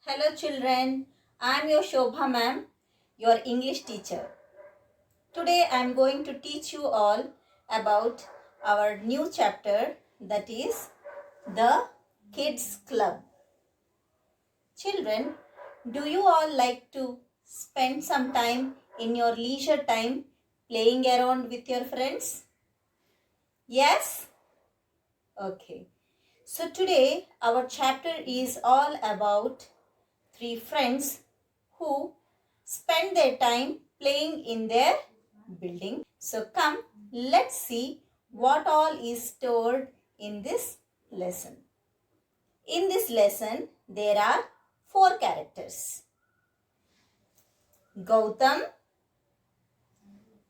Hello children, I am your Shobha ma'am, your English teacher. Today I am going to teach you all about our new chapter, that is the Kids Club. Children, do you all like to spend some time in your leisure time playing around with your friends? Yes? Okay. So today our chapter is all about three friends who spend their time playing in their building. So come, let's see what all is stored in this lesson. In this lesson, there are four characters: Gautam,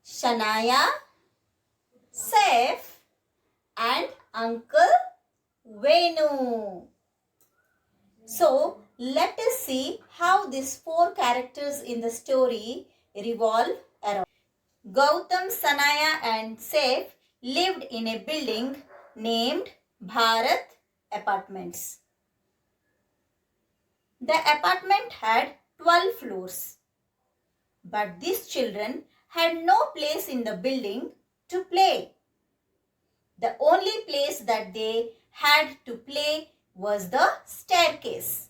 Shanaya, Saif, and Uncle Venu. So, let us see how these four characters in the story revolve around. Gautam, Sanaya and Saif lived in a building named Bharat Apartments. The apartment had 12 floors. But these children had no place in the building to play. The only place that they had to play was the staircase.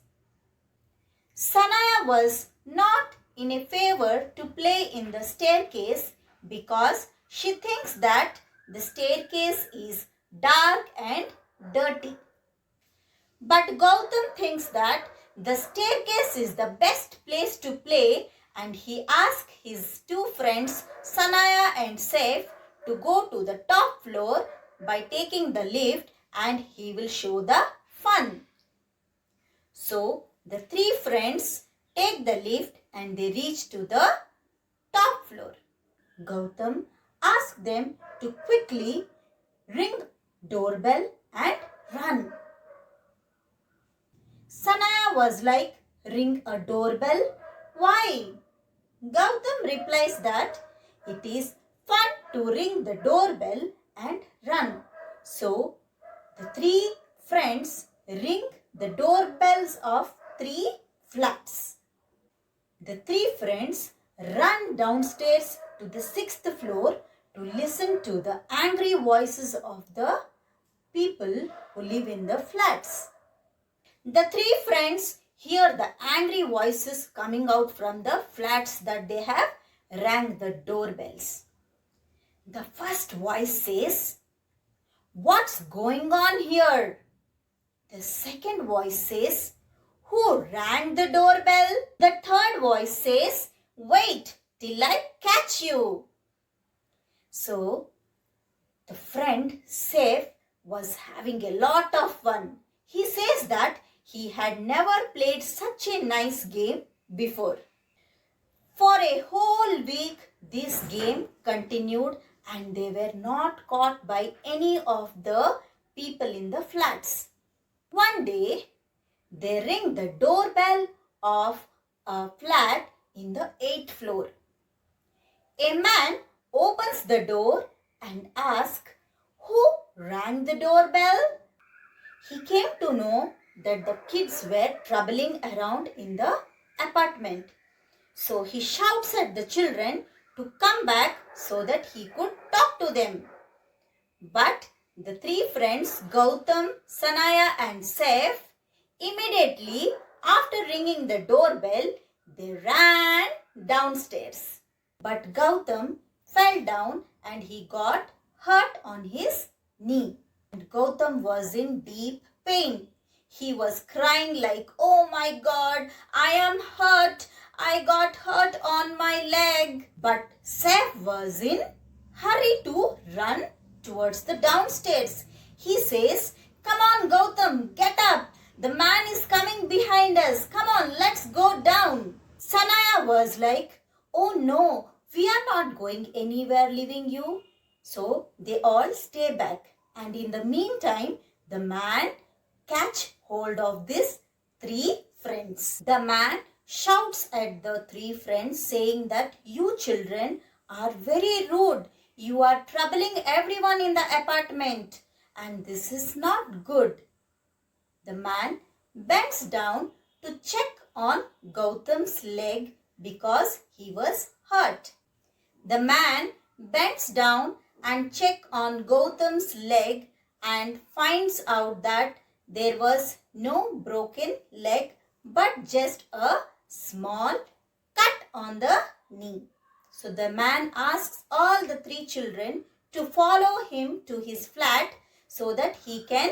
Sanaya was not in a favor to play in the staircase because she thinks that the staircase is dark and dirty. But Gautam thinks that the staircase is the best place to play, and he asks his two friends Sanaya and Saif to go to the top floor by taking the lift, and he will show the fun. So the three friends take the lift and they reach to the top floor. Gautam asks them to quickly ring doorbell and run. Sanaya was like, ring a doorbell? Why? Gautam replies that it is fun to ring the doorbell and run. So the three friends ring the doorbells of three flats. The three friends run downstairs to the 6th floor to listen to the angry voices of the people who live in the flats. The three friends hear the angry voices coming out from the flats that they have rang the doorbells. The first voice says, "What's going on here?" The second voice says, "Who rang the doorbell?" The third voice says, "Wait till I catch you." So, the friend Saif was having a lot of fun. He says that he had never played such a nice game before. For a whole week, this game continued and they were not caught by any of the people in the flats. One day, they ring the doorbell of a flat in the 8th floor. A man opens the door and asks, "Who rang the doorbell?" He came to know that the kids were troubling around in the apartment. So he shouts at the children to come back so that he could talk to them. But the three friends, Gautam, Sanaya and Saif, immediately after ringing the doorbell, they ran downstairs. But Gautam fell down and he got hurt on his knee. And Gautam was in deep pain. He was crying like, "Oh my God, I am hurt. I got hurt on my leg." But Saif was in hurry to run towards the downstairs. He says, "Come on Gautam, get up. The man is coming behind us. Come on, let's go down." Sanaya was like, "Oh no, we are not going anywhere leaving you." So they all stay back. And in the meantime, the man catch hold of these three friends. The man shouts at the three friends saying that you children are very rude. You are troubling everyone in the apartment and this is not good. The man bends down to check on Gautam's leg because he was hurt. The man bends down and checks on Gautam's leg and finds out that there was no broken leg but just a small cut on the knee. So the man asks all the 3 children to follow him to his flat so that he can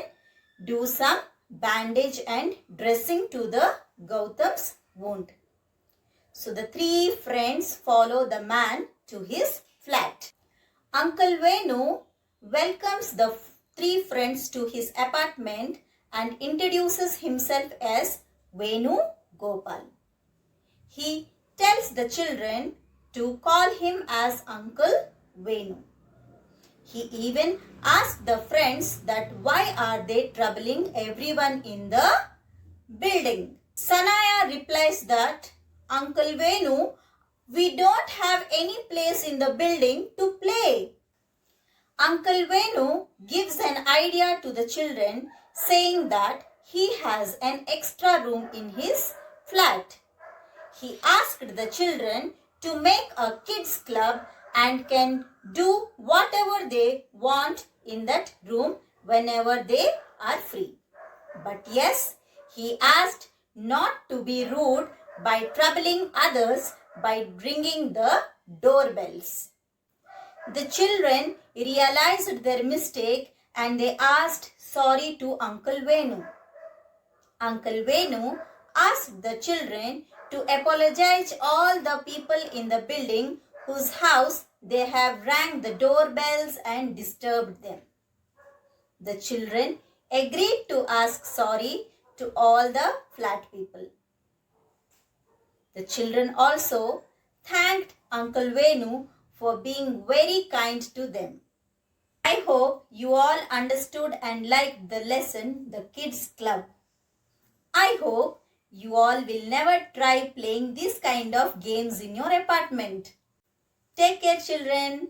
do some bandage and dressing to the Gautam's wound. So the 3 friends follow the man to his flat. Uncle Venu welcomes the 3 friends to his apartment and introduces himself as Venu Gopal. He tells the children to call him as Uncle Venu. He even asked the friends that why are they troubling everyone in the building. Sanaya replies that, Uncle Venu, we don't have any place in the building to play. Uncle Venu gives an idea to the children saying that he has an extra room in his flat. He asked the children to make a kids club and can do whatever they want in that room whenever they are free. But yes, he asked not to be rude by troubling others by ringing the doorbells. The children realized their mistake and they asked sorry to Uncle Venu. Uncle Venu asked the children to apologize all the people in the building whose house they have rang the doorbells and disturbed them. The children agreed to ask sorry to all the flat people. The children also thanked Uncle Venu for being very kind to them. I hope you all understood and liked the lesson, The Kids Club. I hope you all will never try playing this kind of games in your apartment. Take care, children.